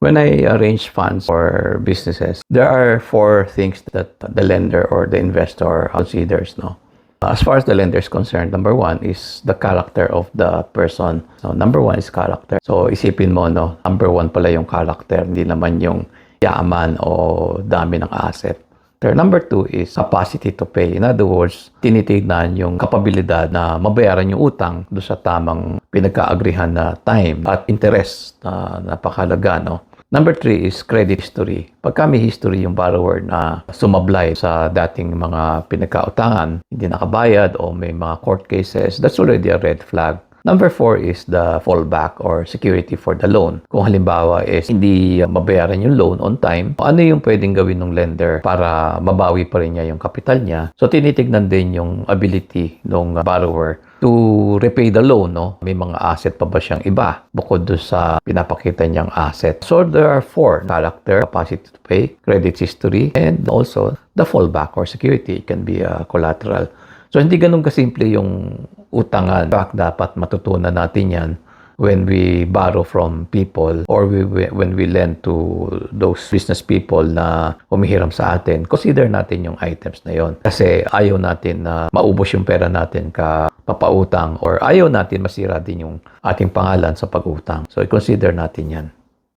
When I arrange funds for businesses, there are four things that the lender or the investor considers, no? As far as the lender is concerned, number one is the character of the person. So, number one is character. So, isipin mo, no? Number one pala yung character, hindi naman yung yaman o dami ng asset. Number two is capacity to pay. In other words, tinitignan yung kapabilidad na mabayaran yung utang do sa tamang pinagkaagrihan na time at interest na napakalaga, no? Number three is credit history. Pagka may history yung borrower na sumablay sa dating mga pinagkautangan, hindi nakabayad o may mga court cases, that's already a red flag. Number four is the fallback or security for the loan. Kung halimbawa is hindi mabayaran yung loan on time, ano yung pwedeng gawin ng lender para mabawi pa rin niya yung kapital niya? So tinitignan din yung ability ng borrower to repay the loan, no? May mga asset pa ba siyang iba bukod doon sa pinapakita niyang asset. So there are four: character, capacity to pay, credit history, and also the fallback or security. It can be a collateral. So hindi ganun kasimple yung utangan. In fact, dapat matutunan natin yan when we borrow from people or when we lend to those business people na humihiram sa atin. Consider natin yung items na yon. Kasi ayaw natin na maubos yung pera natin ka papautang or ayaw natin masira din yung ating pangalan sa pag-utang. So, consider natin yan.